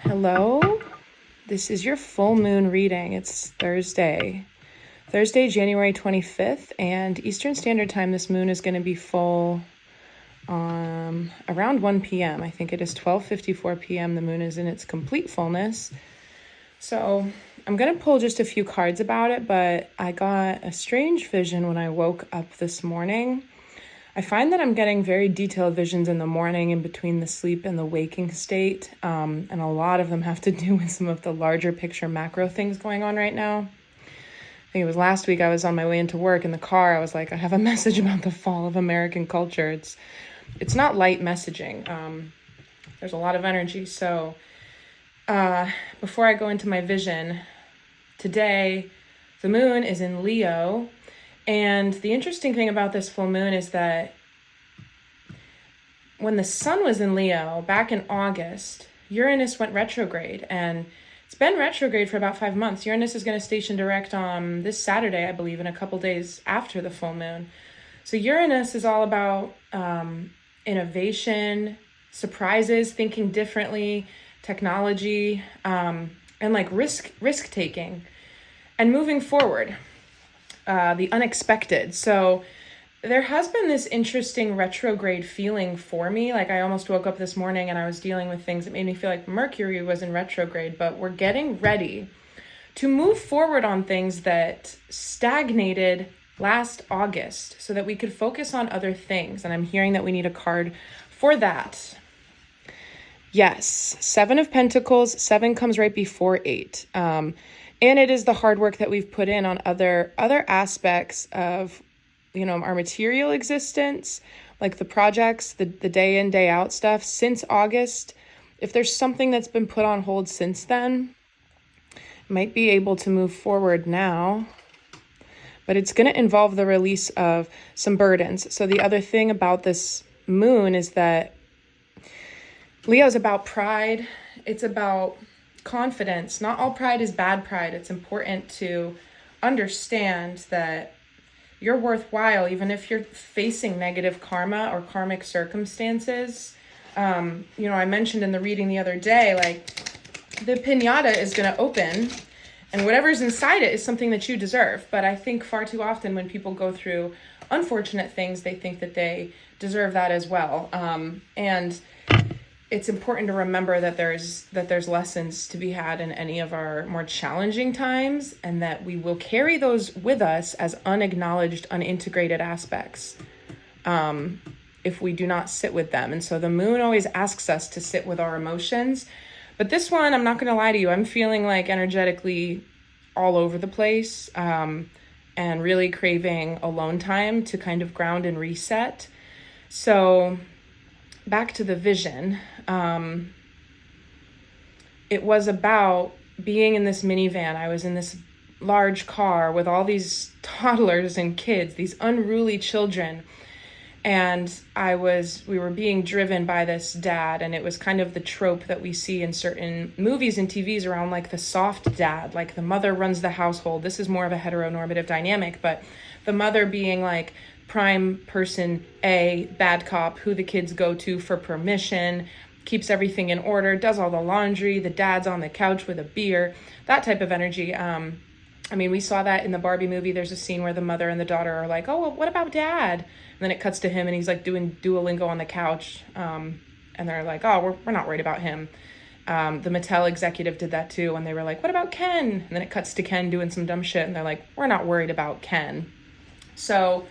Hello, this is your full moon reading. It's Thursday, January 25th, and Eastern Standard Time. This moon is going to be full around 1 p.m. I think it is 12:54 p.m. The moon is in its complete fullness. So I'm going to pull just a few cards about it, but I got a strange vision when I woke up this morning. I find that I'm getting very detailed visions in the morning in between the sleep and the waking state, and a lot of them have to do with some of the larger picture macro things going on right now. I think it was last week I was on my way into work in the car. I was like, I have a message about the fall of American culture. It's not light messaging. There's a lot of energy. So before I go into my vision, today the moon is in Leo. And the interesting thing about this full moon is that when the sun was in Leo back in August, Uranus went retrograde, and it's been retrograde for about 5 months. Uranus is going to station direct on this Saturday, I believe, in a couple days after the full moon. So Uranus is all about innovation, surprises, thinking differently, technology, and like risk taking and moving forward. The unexpected. So there has been this interesting retrograde feeling for me. Like I almost woke up this morning and I was dealing with things that made me feel like Mercury was in retrograde, but we're getting ready to move forward on things that stagnated last August so that we could focus on other things. And I'm hearing that we need a card for that. Yes, 7 of Pentacles. 7 comes right before 8. And it is the hard work that we've put in on other aspects of, our material existence, like the projects, the day in, day out stuff since August. If there's something that's been put on hold since then, might be able to move forward now. But it's going to involve the release of some burdens. So the other thing about this moon is that Leo's about pride. It's about confidence. Not all pride is bad pride. It's important to understand that you're worthwhile, even if you're facing negative karma or karmic circumstances. I mentioned in the reading the other day, like the piñata is going to open and whatever's inside it is something that you deserve. But I think far too often when people go through unfortunate things, they think that they deserve that as well. And it's important to remember that there's lessons to be had in any of our more challenging times, and that we will carry those with us as unacknowledged, unintegrated aspects if we do not sit with them. And so the moon always asks us to sit with our emotions. But this one, I'm not going to lie to you, I'm feeling like energetically all over the place and really craving alone time to kind of ground and reset. So back to the vision. It was about being in this minivan. I was in this large car with all these toddlers and kids, these unruly children. And we were being driven by this dad, and it was kind of the trope that we see in certain movies and TVs around like the soft dad, like the mother runs the household. This is more of a heteronormative dynamic, but the mother being like prime person A, bad cop, who the kids go to for permission, keeps everything in order, does all the laundry, the dad's on the couch with a beer, that type of energy. We saw that in the Barbie movie. There's a scene where the mother and the daughter are like, oh, well, what about dad? And then it cuts to him and he's like doing Duolingo on the couch. And they're like, oh, we're not worried about him. The Mattel executive did that too. And they were like, what about Ken? And then it cuts to Ken doing some dumb shit. And they're like, we're not worried about Ken. So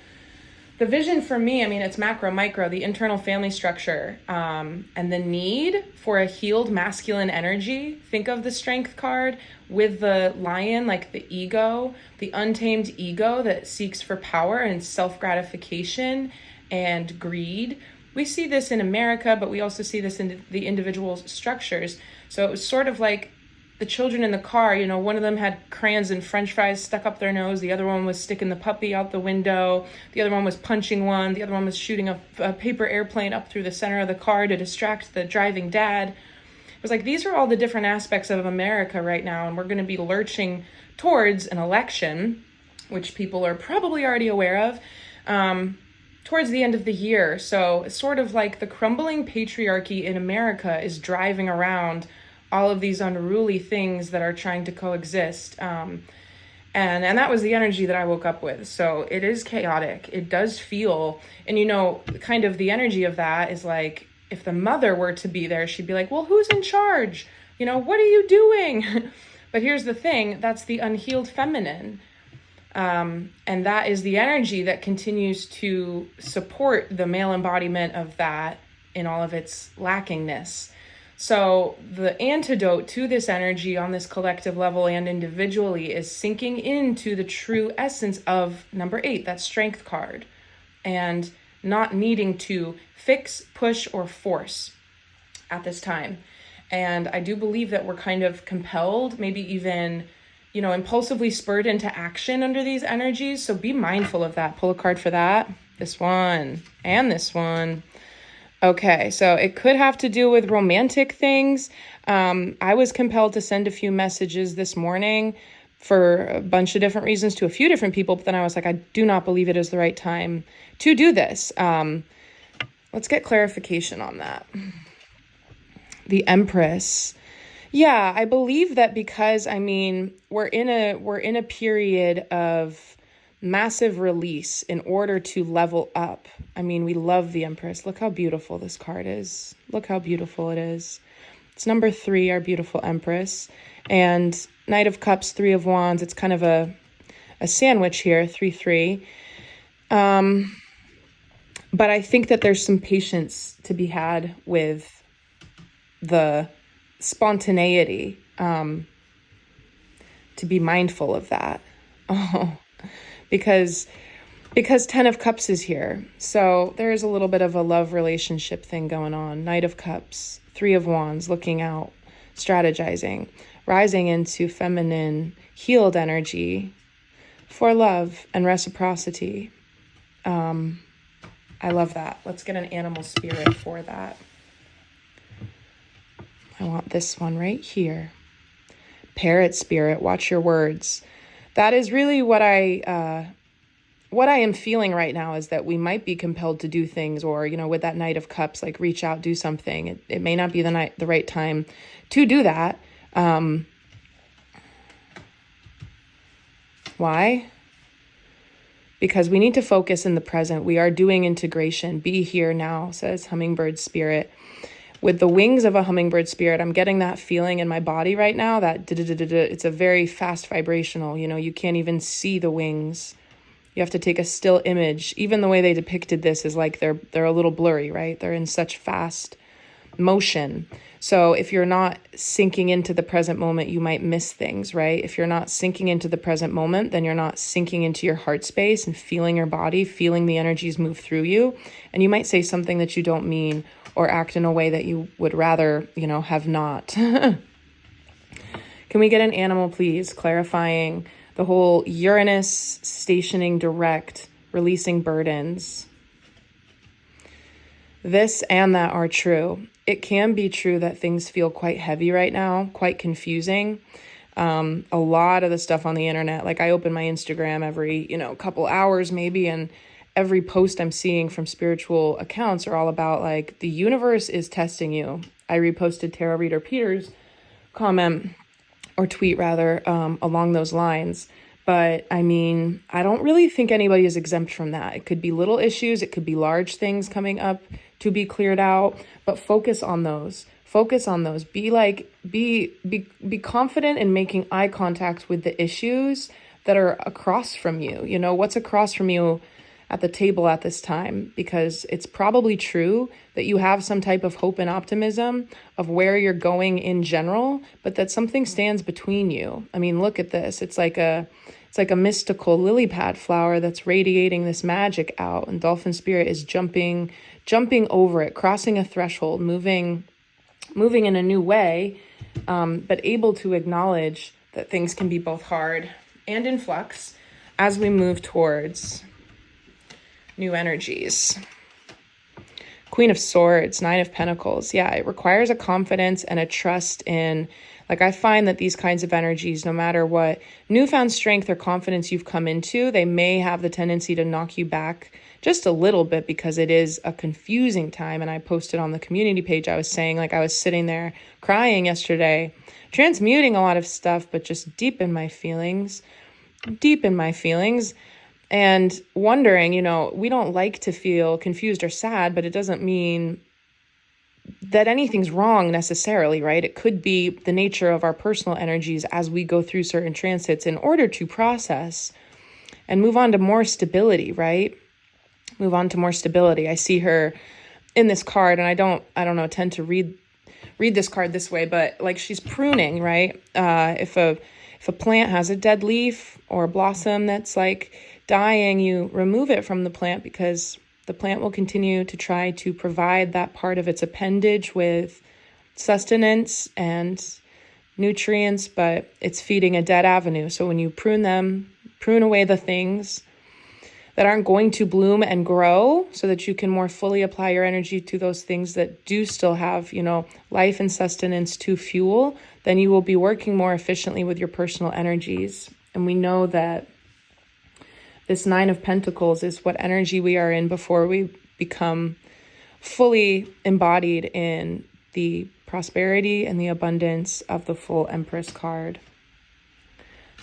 the vision for me, it's macro, micro, the internal family structure, and the need for a healed masculine energy. Think of the strength card with the lion, like the ego, the untamed ego that seeks for power and self-gratification and greed. We see this in America, but we also see this in the individual structures. So it was sort of like the children in the car, one of them had crayons and french fries stuck up their nose. The other one was sticking the puppy out the window. The other one was punching one. The other one was shooting a paper airplane up through the center of the car to distract the driving dad. It was like, these are all the different aspects of America right now. And we're going to be lurching towards an election, which people are probably already aware of, towards the end of the year. So it's sort of like the crumbling patriarchy in America is driving around all of these unruly things that are trying to coexist. And that was the energy that I woke up with. So it is chaotic. It does feel, and kind of the energy of that is like, if the mother were to be there, she'd be like, well, who's in charge? What are you doing? But here's the thing, that's the unhealed feminine. And that is the energy that continues to support the male embodiment of that in all of its lackingness. So the antidote to this energy on this collective level and individually is sinking into the true essence of number 8, that strength card, and not needing to fix, push, or force at this time. And I do believe that we're kind of compelled, maybe even, impulsively spurred into action under these energies. So be mindful of that. Pull a card for that. This one and this one. Okay, so it could have to do with romantic things. I was compelled to send a few messages this morning for a bunch of different reasons to a few different people, but then I was like, I do not believe it is the right time to do this. Let's get clarification on that. The Empress. Yeah, I believe that because, we're in a period of massive release in order to level up. We love the Empress. Look how beautiful this card is. Look how beautiful it is. It's number 3, our beautiful Empress. And Knight of Cups, 3 of Wands. It's kind of a sandwich here, 3-3. But I think that there's some patience to be had with the spontaneity, to be mindful of that. Because 10 of Cups is here. So there is a little bit of a love relationship thing going on. Knight of Cups, 3 of Wands, looking out, strategizing, rising into feminine, healed energy for love and reciprocity. I love that. Let's get an animal spirit for that. I want this one right here. Parrot spirit, watch your words. That is really what I am feeling right now, is that we might be compelled to do things, or, with that Knight of Cups, like reach out, do something. It may not be the right time to do that. Why? Because we need to focus in the present. We are doing integration. Be here now, says hummingbird spirit. With the wings of a hummingbird spirit, I'm getting that feeling in my body right now, that it's a very fast vibrational, you can't even see the wings. You have to take a still image. Even the way they depicted this is like they're a little blurry, right? They're in such fast motion. So if you're not sinking into the present moment, you might miss things, right? If you're not sinking into the present moment, then you're not sinking into your heart space and feeling your body, feeling the energies move through you. And you might say something that you don't mean, or act in a way that you would rather, have not. Can we get an animal, please? Clarifying the whole Uranus stationing direct, releasing burdens. This and that are true. It can be true that things feel quite heavy right now, quite confusing. A lot of the stuff on the internet, like I open my Instagram every, couple hours maybe, and every post I'm seeing from spiritual accounts are all about like, the universe is testing you. I reposted Tarot Reader Peter's comment, or tweet rather, along those lines. But I don't really think anybody is exempt from that. It could be little issues. It could be large things coming up to be cleared out, but focus on those. Focus on those. Be confident in making eye contact with the issues that are across from you. What's across from you at the table at this time, because it's probably true that you have some type of hope and optimism of where you're going in general, but that something stands between you. Look at this. It's like a mystical lily pad flower that's radiating this magic out, and Dolphin Spirit is jumping over it, crossing a threshold, moving in a new way, but able to acknowledge that things can be both hard and in flux as we move towards new energies. Queen of Swords, 9 of Pentacles. Yeah, it requires a confidence and a trust in, like, I find that these kinds of energies, no matter what newfound strength or confidence you've come into, they may have the tendency to knock you back just a little bit, because it is a confusing time. And I posted on the community page, I was saying, like, I was sitting there crying yesterday, transmuting a lot of stuff, but just deep in my feelings, and wondering, we don't like to feel confused or sad, but it doesn't mean that anything's wrong necessarily, right? It could be the nature of our personal energies as we go through certain transits in order to process and move on to more stability, right? Move on to more stability. I see her in this card, and I don't know, tend to read this card this way, but like she's pruning, right? If a plant has a dead leaf or a blossom that's like dying, you remove it from the plant, because the plant will continue to try to provide that part of its appendage with sustenance and nutrients, but it's feeding a dead avenue. So when you prune away the things that aren't going to bloom and grow, so that you can more fully apply your energy to those things that do still have, life and sustenance to fuel, then you will be working more efficiently with your personal energies. And we know that this Nine of Pentacles is what energy we are in before we become fully embodied in the prosperity and the abundance of the full Empress card.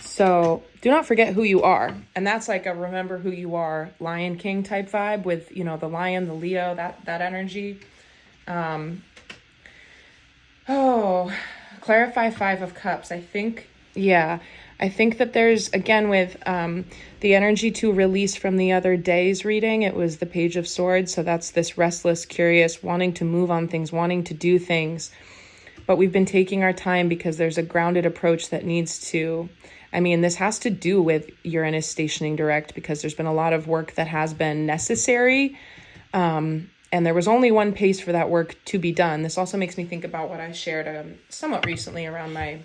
So do not forget who you are. And that's like a remember who you are, Lion King type vibe with, the lion, the Leo, that energy. Clarify Five of Cups. I think that there's, again, with the energy to release from the other day's reading, it was the Page of Swords. So that's this restless, curious, wanting to move on things, wanting to do things. But we've been taking our time because there's a grounded approach that needs to, this has to do with Uranus stationing direct, because there's been a lot of work that has been necessary. And there was only one pace for that work to be done. This also makes me think about what I shared somewhat recently around my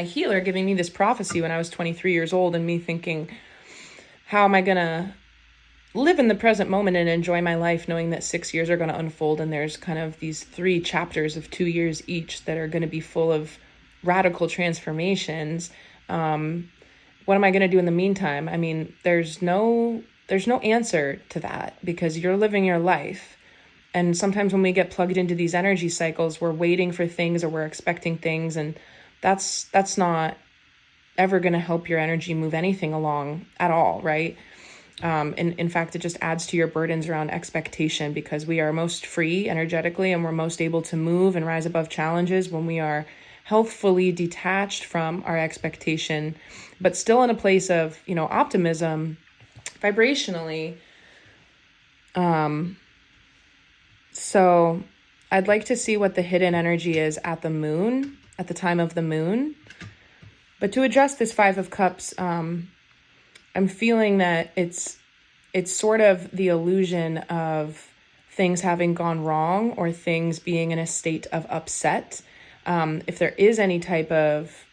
healer giving me this prophecy when I was 23 years old, and me thinking, how am I going to live in the present moment and enjoy my life, knowing that 6 years are going to unfold, and there's kind of these 3 chapters of 2 years each that are going to be full of radical transformations. What am I going to do in the meantime? There's no answer to that, because you're living your life. And sometimes when we get plugged into these energy cycles, we're waiting for things, or we're expecting things, and that's not ever going to help your energy move anything along at all, right? In fact, it just adds to your burdens around expectation, because we are most free energetically, and we're most able to move and rise above challenges when we are healthfully detached from our expectation, but still in a place of, optimism vibrationally. So I'd like to see what the hidden energy is at the moon, at the time of the moon. But to address this Five of Cups, I'm feeling that it's sort of the illusion of things having gone wrong, or things being in a state of upset. If there is any type of,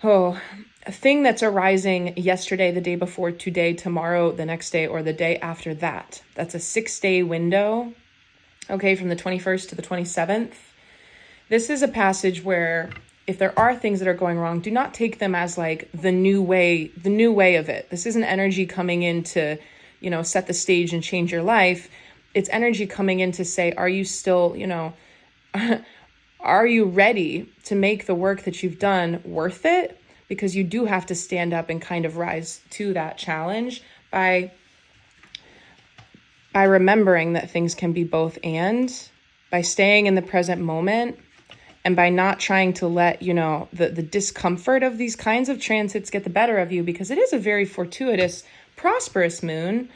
a thing that's arising yesterday, the day before, today, tomorrow, the next day, or the day after that, that's a 6-day window, okay, from the 21st to the 27th. This is a passage where, if there are things that are going wrong, do not take them as like the new way of it. This isn't energy coming in to, set the stage and change your life. It's energy coming in to say, are you still, are you ready to make the work that you've done worth it? Because you do have to stand up and kind of rise to that challenge by remembering that things can be both and, by staying in the present moment, and by not trying to let, the discomfort of these kinds of transits get the better of you, because it is a very fortuitous, prosperous moon.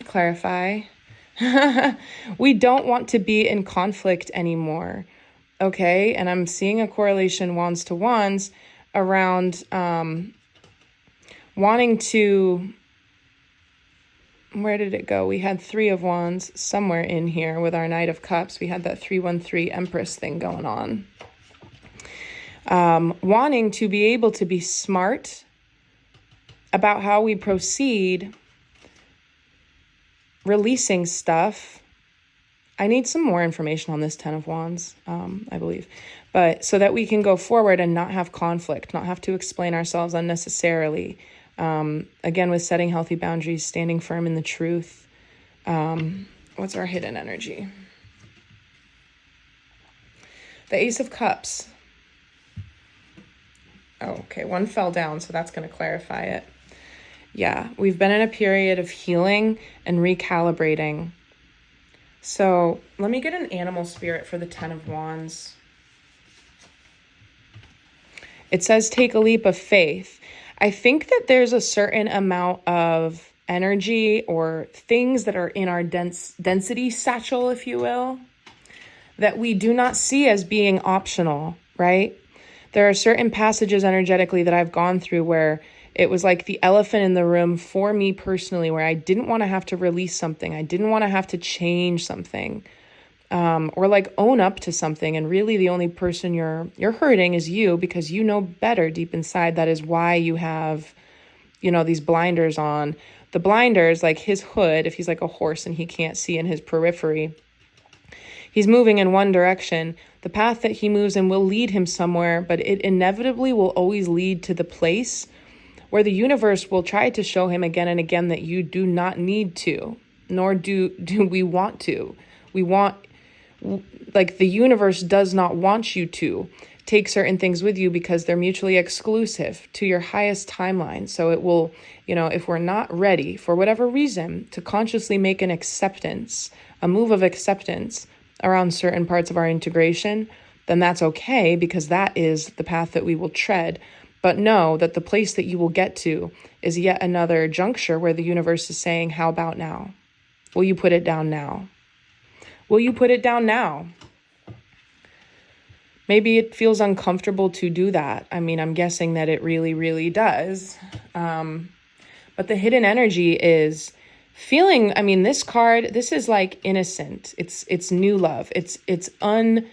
Clarify. We don't want to be in conflict anymore. Okay. And I'm seeing a correlation, wands to wands, around wanting to, where did it go? We had 3 of wands somewhere in here with our Knight of Cups. We had that 313 Empress thing going on. Wanting to be able to be smart about how we proceed, releasing stuff. I need some more information on this 10 of Wands, I believe. But so that we can go forward and not have conflict, not have to explain ourselves unnecessarily. Again, with setting healthy boundaries, standing firm in the truth. What's our hidden energy? The Ace of Cups. Oh, okay, one fell down, so that's going to clarify it. Yeah, we've been in a period of healing and recalibrating. So let me get an animal spirit for the Ten of Wands. It says, take a leap of faith. I think that there's a certain amount of energy or things that are in our density satchel, if you will, that we do not see as being optional, right? There are certain passages energetically that I've gone through where it was like the elephant in the room for me personally, where I didn't want to have to release something. I didn't want to have to change something. Or like own up to something, and really the only person you're hurting is you, because you know better deep inside. That is why you have, these blinders on. The blinders, like his hood, if he's like a horse and he can't see in his periphery, he's moving in one direction. The path that he moves in will lead him somewhere, but it inevitably will always lead to the place where the universe will try to show him again and again that you do not need to, nor do we want to. The universe does not want you to take certain things with you because they're mutually exclusive to your highest timeline. So it will, if we're not ready for whatever reason to consciously make an acceptance, a move of acceptance around certain parts of our integration, then that's okay, because that is the path that we will tread. But know that the place that you will get to is yet another juncture where the universe is saying, how about now? Will you put it down now? Will you put it down now? Maybe it feels uncomfortable to do that. I mean, I'm guessing that it really, really does. But the hidden energy is feeling, this card, this is like innocent. It's new love. It's unburdened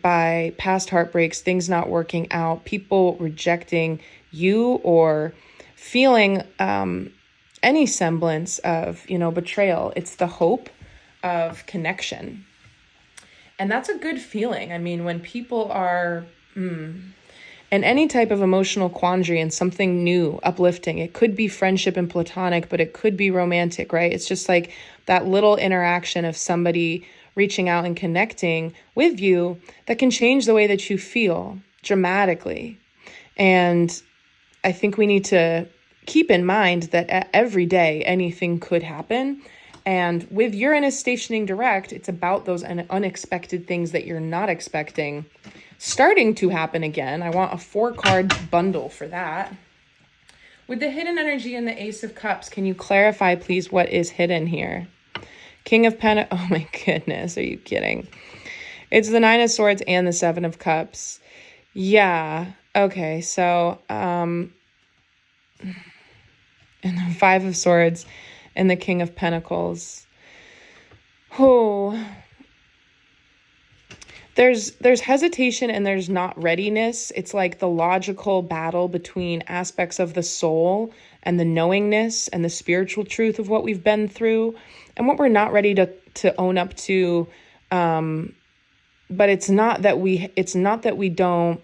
by past heartbreaks, things not working out, people rejecting you, or feeling any semblance of, betrayal. It's the hope of connection. And that's a good feeling. When people are in any type of emotional quandary and something new, uplifting, it could be friendship and platonic, but it could be romantic, right? It's just like that little interaction of somebody reaching out and connecting with you that can change the way that you feel dramatically. And I think we need to keep in mind that every day anything could happen. And with Uranus stationing direct, it's about those unexpected things that you're not expecting starting to happen again. I want a 4-card bundle for that. With the hidden energy and the Ace of Cups, can you clarify, please, what is hidden here? King of Pentacles. Oh my goodness, are you kidding? It's the 9 of Swords and the 7 of Cups. Yeah. Okay, so and the 5 of Swords and the King of Pentacles. Oh, there's hesitation and there's not readiness. It's like the logical battle between aspects of the soul and the knowingness and the spiritual truth of what we've been through and what we're not ready to own up to. But it's not that we don't,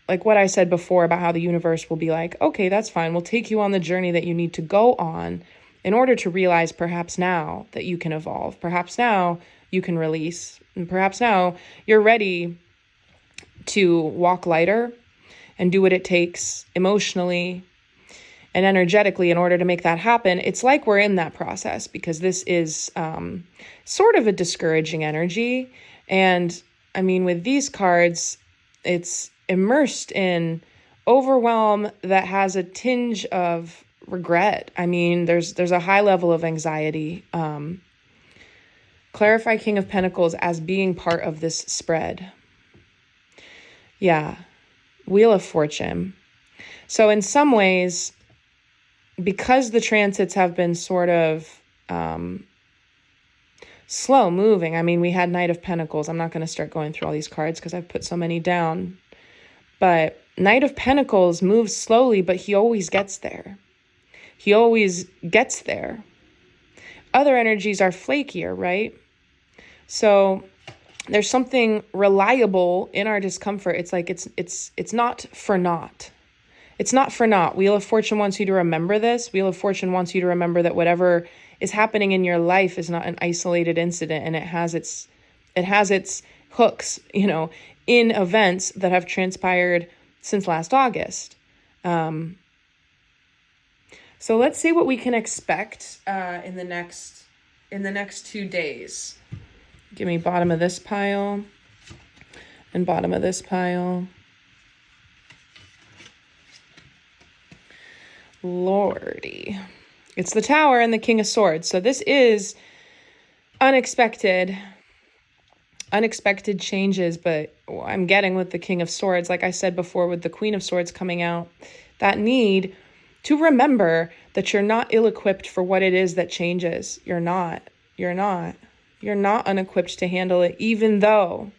like what I said before about how the universe will be like, okay, that's fine. We'll take you on the journey that you need to go on in order to realize perhaps now that you can evolve, perhaps now you can release, and perhaps now you're ready to walk lighter and do what it takes emotionally and energetically in order to make that happen. It's like we're in that process, because this is sort of a discouraging energy. And with these cards, it's immersed in overwhelm that has a tinge of regret. There's a high level of anxiety. Clarify King of Pentacles as being part of this spread. Yeah. Wheel of Fortune. So in some ways, because the transits have been sort of slow moving. We had Knight of Pentacles. I'm not going to start going through all these cards because I've put so many down. But Knight of Pentacles moves slowly, but he always gets there. He always gets there. Other energies are flakier, right? So there's something reliable in our discomfort. It's like it's not for naught. it's not for naught. Wheel of Fortune wants you to remember this. Wheel of Fortune wants you to remember that whatever is happening in your life is not an isolated incident, and it has its hooks, in events that have transpired since last August. So let's see what we can expect in the next 2 days. Give me bottom of this pile and bottom of this pile. Lordy. It's the Tower and the King of Swords. So this is unexpected changes, but I'm getting with the King of Swords, like I said before, with the Queen of Swords coming out, that need to remember that you're not ill-equipped for what it is that changes. You're not unequipped to handle it, even though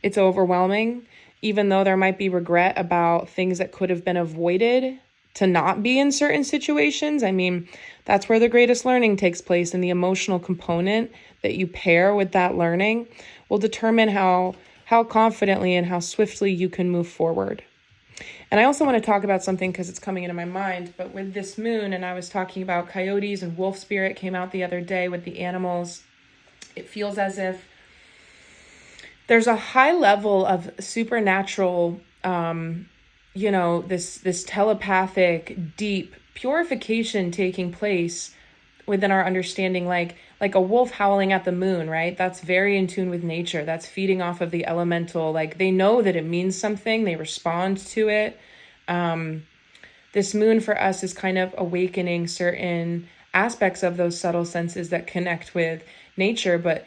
it's overwhelming, even though there might be regret about things that could have been avoided to not be in certain situations. I mean, that's where the greatest learning takes place, and the emotional component that you pair with that learning will determine how confidently and how swiftly you can move forward. And I also want to talk about something because it's coming into my mind, but with this moon, and I was talking about coyotes and wolf spirit came out the other day with the animals. It feels as if there's a high level of supernatural, this telepathic, deep purification taking place within our understanding, like a wolf howling at the moon, right? That's very in tune with nature. That's feeding off of the elemental. Like, they know that it means something. They respond to it. This moon for us is kind of awakening certain aspects of those subtle senses that connect with nature, but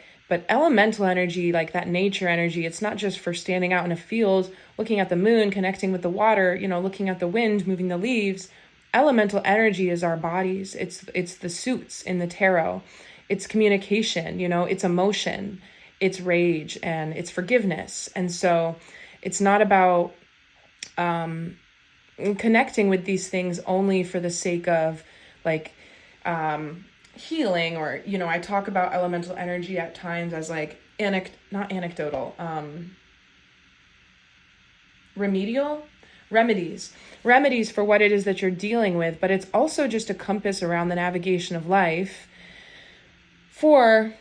elemental energy, like that nature energy, it's not just for standing out in a field, looking at the moon, connecting with the water, looking at the wind, moving the leaves. Elemental energy is our bodies. It's the suits in the tarot. It's communication, it's emotion, it's rage, and it's forgiveness. And so it's not about connecting with these things only for the sake of healing, or I talk about elemental energy at times as like not anecdotal, remedies for what it is that you're dealing with, but it's also just a compass around the navigation of life for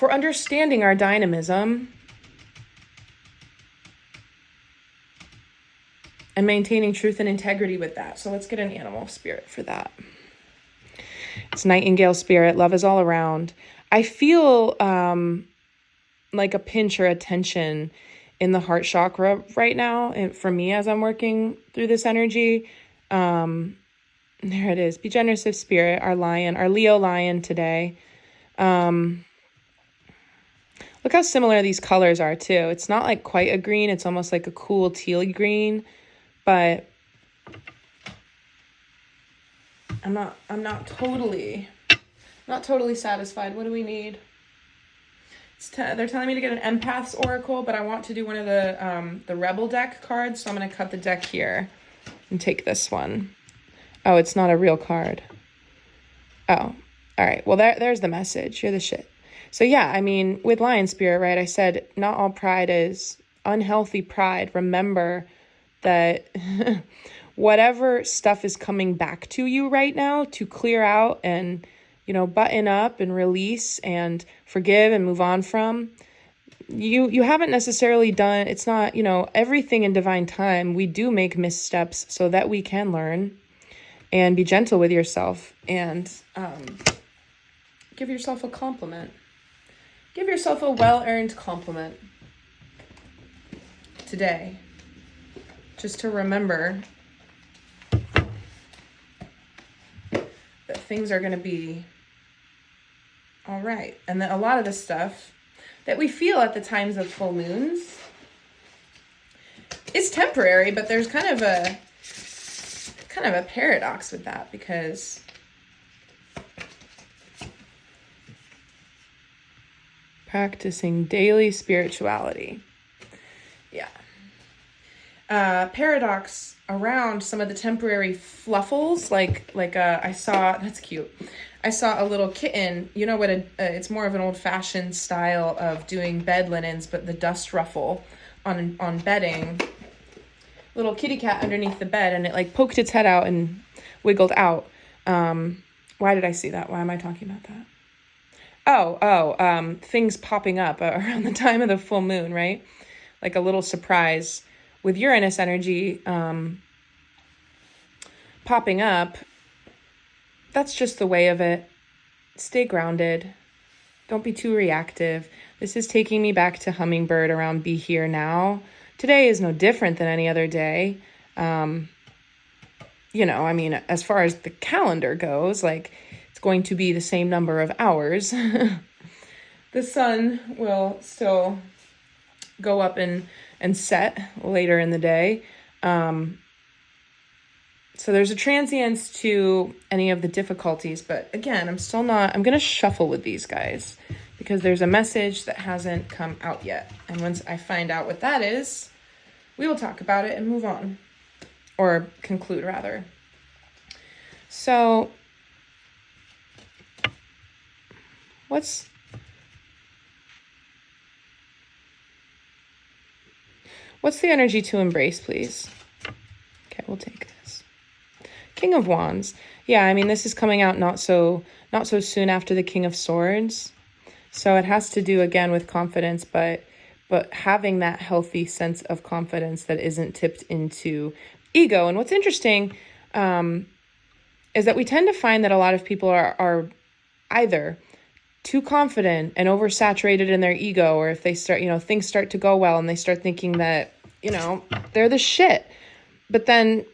understanding our dynamism and maintaining truth and integrity with that. So let's get an animal spirit for that. It's nightingale spirit. Love is all around. I feel like a pinch or a tension in the heart chakra right now, and for me as I'm working through this energy. There it is. Be generous of spirit, our lion, our Leo lion today. Look how similar these colors are too. It's not like quite a green. It's almost like a cool teal green, but I'm not totally satisfied. What do we need? They're telling me to get an empath's oracle, but I want to do one of the rebel deck cards, so I'm going to cut the deck here and take this one. Oh, it's not a real card. Oh, all right. Well, there's the message. You're the shit. So yeah, I mean, with lion spirit, right? I said not all pride is unhealthy pride. Remember that whatever stuff is coming back to you right now to clear out and button up and release and forgive and move on from, you haven't necessarily done. It's not, everything in divine time. We do make missteps so that we can learn and be gentle with yourself and give yourself a compliment. Give yourself a well-earned compliment today, just to remember that things are going to be all right. And that a lot of the stuff that we feel at the times of full moons is temporary, but there's kind of a paradox with that, because practicing daily spirituality. Yeah. Paradox around some of the temporary fluffles, like I saw, that's cute. I saw a little kitten, what it's more of an old-fashioned style of doing bed linens, but the dust ruffle on bedding. little kitty cat underneath the bed, and it like poked its head out and wiggled out. Why did I see that? Why am I talking about that? Things popping up around the time of the full moon, right? Like a little surprise with Uranus energy popping up. That's just the way of it. Stay grounded. Don't be too reactive. This is taking me back to Hummingbird around Be Here Now. Today is no different than any other day. As far as the calendar goes, like, it's going to be the same number of hours. The sun will still go up and set later in the day. So there's a transience to any of the difficulties, but again, I'm going to shuffle with these guys because there's a message that hasn't come out yet. And once I find out what that is, we will talk about it and move on, or conclude rather. So what's the energy to embrace, please? Okay, we'll take this. King of Wands. Yeah, I mean, this is coming out not so soon after the King of Swords. So it has to do again with confidence, but having that healthy sense of confidence that isn't tipped into ego. And what's interesting is that we tend to find that a lot of people are either too confident and oversaturated in their ego, or if they start, things start to go well and they start thinking that, they're the shit. But then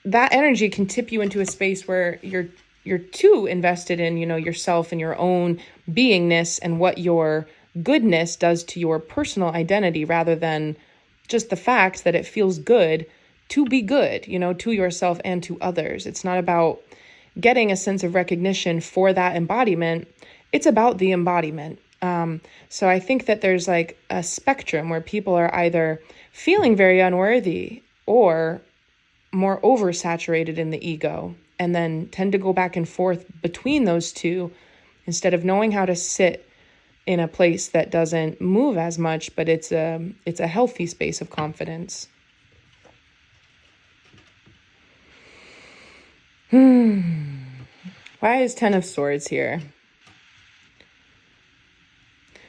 that energy can tip you into a space where you're too invested in, yourself and your own beingness and what your goodness does to your personal identity, rather than just the fact that it feels good to be good, to yourself and to others. It's not about getting a sense of recognition for that embodiment. It's about the embodiment. So I think that there's like a spectrum where people are either feeling very unworthy or more oversaturated in the ego, and then tend to go back and forth between those two instead of knowing how to sit in a place that doesn't move as much, but it's a healthy space of confidence. Why is Ten of Swords here?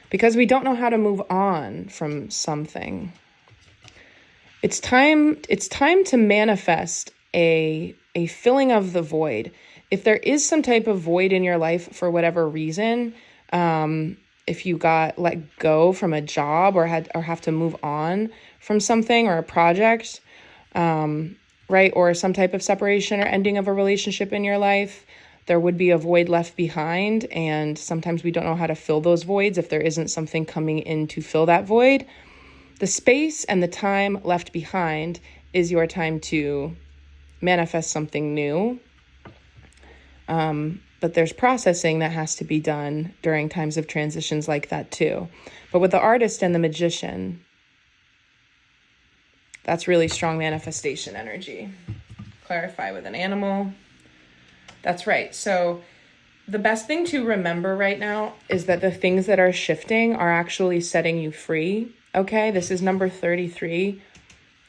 Because we don't know how to move on from something. It's time to manifest a filling of the void. If there is some type of void in your life for whatever reason, if you got let go from a job or have to move on from something or a project, right? Or some type of separation or ending of a relationship in your life, there would be a void left behind. And sometimes we don't know how to fill those voids if there isn't something coming in to fill that void. The space and the time left behind is your time to manifest something new. But there's processing that has to be done during times of transitions like that too. But with the artist and the magician, that's really strong manifestation energy. Clarify with an animal. That's right. So the best thing to remember right now is that the things that are shifting are actually setting you free. Okay, this is number 33.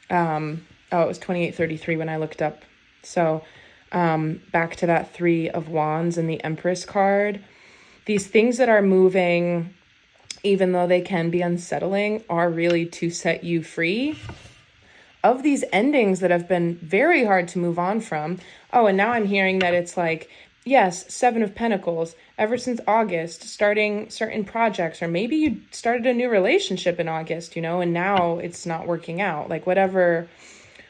It was 2833 when I looked up. So back to that 3 of Wands and the Empress card. These things that are moving, even though they can be unsettling, are really to set you free of these endings that have been very hard to move on from. Oh, and now I'm hearing that it's like, yes, 7 of Pentacles, ever since August, starting certain projects, or maybe you started a new relationship in August, and now it's not working out. Like whatever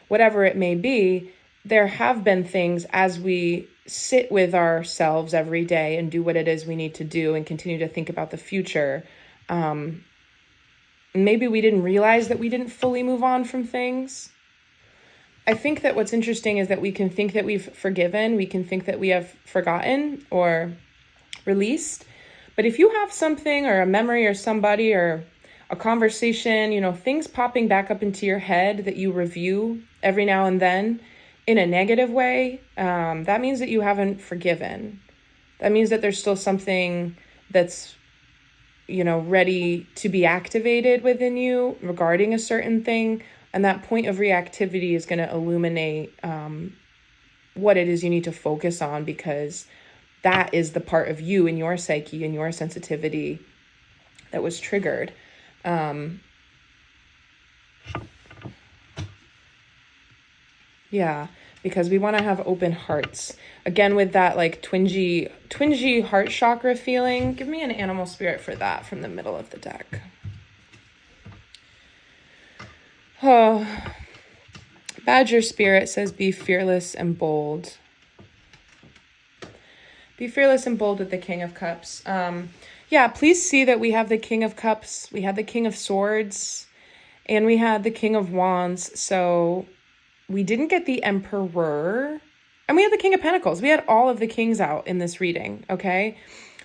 it may be, there have been things as we sit with ourselves every day and do what it is we need to do and continue to think about the future. Maybe we didn't realize that we didn't fully move on from things. I think that what's interesting is that we can think that we've forgiven, we can think that we have forgotten or released. But if you have something or a memory or somebody or a conversation, things popping back up into your head that you review every now and then in a negative way, that means that you haven't forgiven. That means that there's still something that's ready to be activated within you regarding a certain thing. And that point of reactivity is going to illuminate what it is you need to focus on, because that is the part of you and your psyche and your sensitivity that was triggered. Yeah, because we want to have open hearts. Again, with that like twingy heart chakra feeling, give me an animal spirit for that from the middle of the deck. Oh, Badger spirit says, be fearless and bold. Be fearless and bold with the King of Cups. Yeah, please see that we have the King of Cups, we had the King of Swords, and we had the King of Wands. So we didn't get the Emperor, and we had the King of Pentacles. We had all of the kings out in this reading, okay?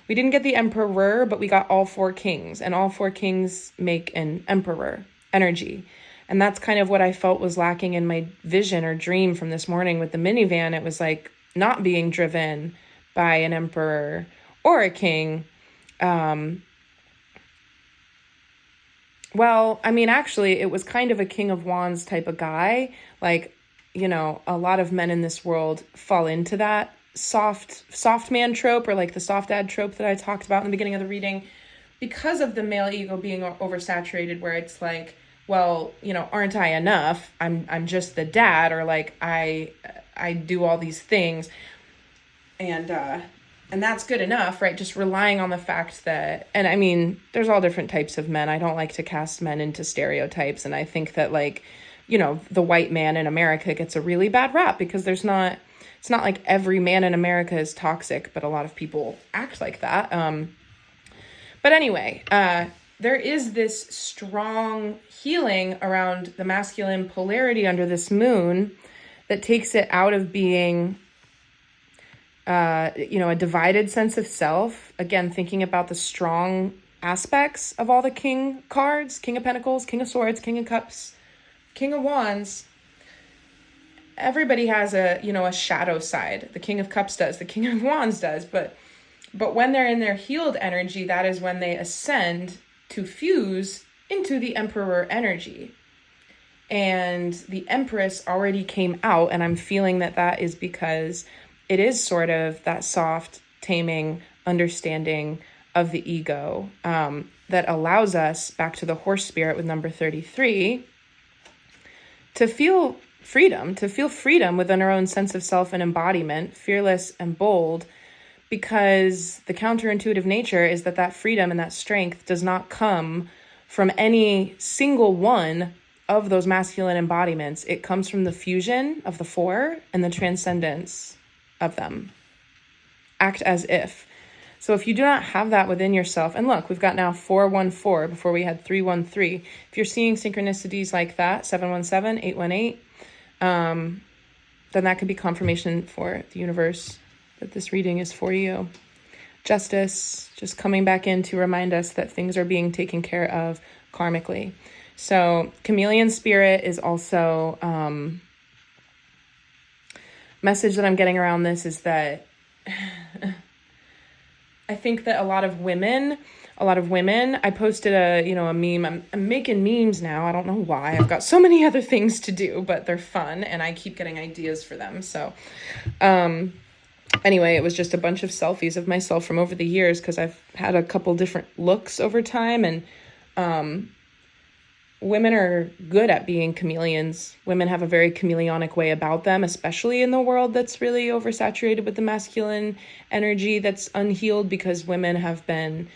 We didn't get the Emperor, but we got all 4 kings, and all 4 kings make an Emperor energy. And that's kind of what I felt was lacking in my vision or dream from this morning with the minivan. It was like not being driven by an emperor or a king. Well, I mean, actually, it was kind of a King of Wands type of guy. Like, you know, a lot of men in this world fall into that soft man trope, or like the soft dad trope that I talked about in the beginning of the reading, because of the male ego being oversaturated, where it's like, well, you know, aren't I enough? I'm just the dad, or like I do all these things, and that's good enough, right? Just relying on the fact that, and I mean, there's all different types of men. I don't like to cast men into stereotypes, and I think that, like, you know, the white man in America gets a really bad rap because it's not like every man in America is toxic, but a lot of people act like that. But anyway, there is this strong healing around the masculine polarity under this moon that takes it out of being, you know, a divided sense of self. Again, thinking about the strong aspects of all the king cards: King of Pentacles, King of Swords, King of Cups, King of Wands. Everybody has a, you know, a shadow side. The King of Cups does, the King of Wands does, but when they're in their healed energy, that is when they ascend to fuse into the Emperor energy. And the Empress already came out, and I'm feeling that is because it is sort of that soft, taming understanding of the ego that allows us, back to the horse spirit with number 33, to feel freedom within our own sense of self and embodiment, fearless and bold, because the counterintuitive nature is that freedom and that strength does not come from any single one of those masculine embodiments. It comes from the fusion of the 4 and the transcendence of them. Act as if. So if you do not have that within yourself, and look, we've got now 414 before we had 313. If you're seeing synchronicities like that, 717, 818, then that could be confirmation for the universe that this reading is for you. Justice, just coming back in to remind us that things are being taken care of karmically. So chameleon spirit is also, message that I'm getting around this is that I think that a lot of women, I posted a meme. I'm making memes now. I don't know why. I've got so many other things to do, but they're fun and I keep getting ideas for them. So, anyway, it was just a bunch of selfies of myself from over the years, because I've had a couple different looks over time, and women are good at being chameleons. Women have a very chameleonic way about them, especially in the world that's really oversaturated with the masculine energy that's unhealed, because women have been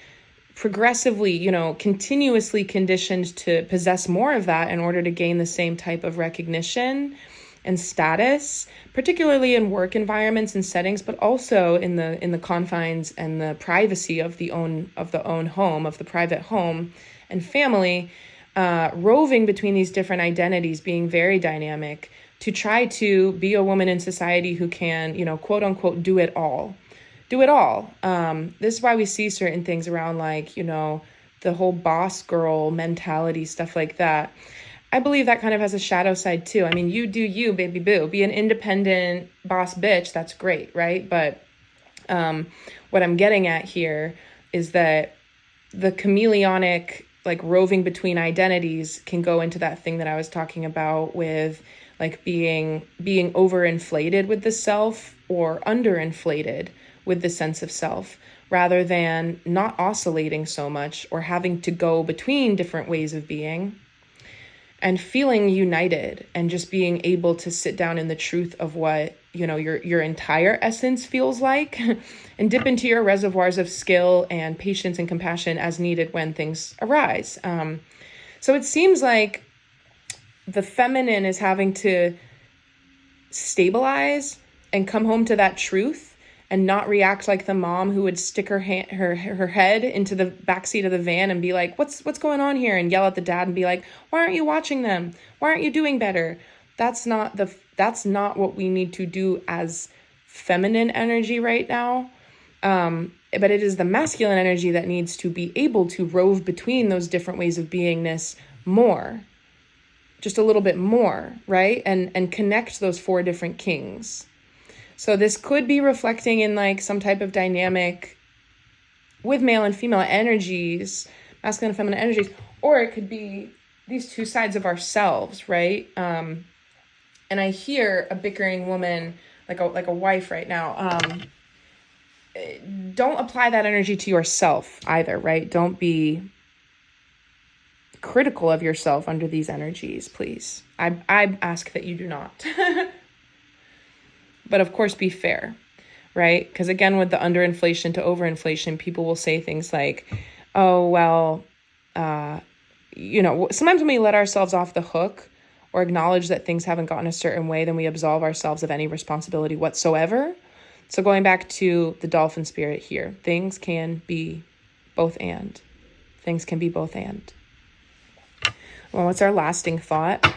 progressively, continuously conditioned to possess more of that in order to gain the same type of recognition and status, particularly in work environments and settings, but also in the confines and the privacy of the own home, of the private home and family, roving between these different identities, being very dynamic to try to be a woman in society who can, quote unquote, do it all. This is why we see certain things around, like, the whole boss girl mentality, stuff like that. I believe that kind of has a shadow side too. I mean, you do you, baby boo. Be an independent boss bitch. That's great, right? But what I'm getting at here is that the chameleonic like roving between identities can go into that thing that I was talking about with like being overinflated with the self or underinflated with the sense of self, rather than not oscillating so much or having to go between different ways of being and feeling united and just being able to sit down in the truth of what, you know, your entire essence feels like and dip into your reservoirs of skill and patience and compassion as needed when things arise. So it seems like the feminine is having to stabilize and come home to that truth and not react like the mom who would stick her head into the backseat of the van and be like, what's going on here? And yell at the dad and be like, why aren't you watching them? Why aren't you doing better? That's not what we need to do as feminine energy right now. But it is the masculine energy that needs to be able to rove between those different ways of beingness more, just a little bit more, right? And connect those 4 different kings. So this could be reflecting in like some type of dynamic with male and female energies, masculine and feminine energies, or it could be these 2 sides of ourselves, right? And I hear a bickering woman, like a wife right now. Don't apply that energy to yourself either, right? Don't be critical of yourself under these energies, please. I ask that you do not. But of course, be fair, right? Because again, with the underinflation to overinflation, people will say things like, oh, well, you know, sometimes when we let ourselves off the hook or acknowledge that things haven't gotten a certain way, then we absolve ourselves of any responsibility whatsoever. So going back to the dolphin spirit here, things can be both and. Things can be both and. Well, what's our lasting thought?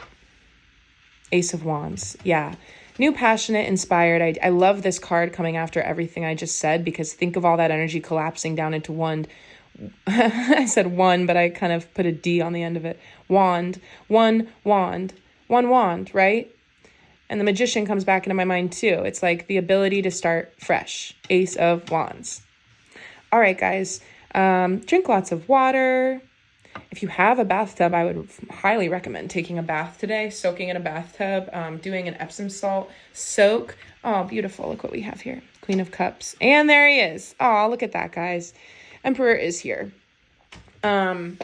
Ace of Wands. Yeah. New, passionate, inspired. I love this card coming after everything I just said, because think of all that energy collapsing down into one. I said one, but I kind of put a D on the end of it. Wand, one wand, right? And the Magician comes back into my mind too. It's like the ability to start fresh. Ace of Wands. All right, guys. Drink lots of water. If you have a bathtub, I would highly recommend taking a bath today, soaking in a bathtub, doing an Epsom salt soak. Oh, beautiful. Look what we have here. Queen of Cups. And there he is. Oh, look at that, guys. Emperor is here. Drinking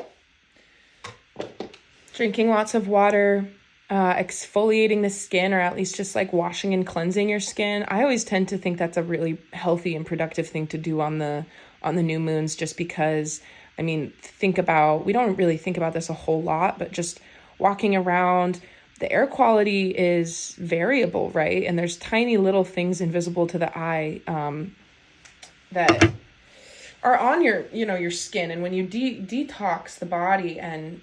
lots of water, exfoliating the skin, or at least just like washing and cleansing your skin. I always tend to think that's a really healthy and productive thing to do on the new moons, just because, I mean, we don't really think about this a whole lot, but just walking around, the air quality is variable, right? And there's tiny little things invisible to the eye that are on your skin. And when you detox the body and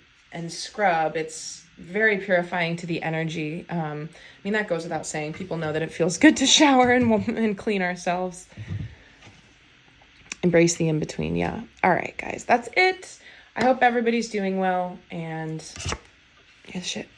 scrub, it's very purifying to the energy. I mean, that goes without saying. People know that it feels good to shower and clean ourselves. Embrace the in-between. Yeah. All right, guys, that's it. I hope everybody's doing well, and yeah, shit.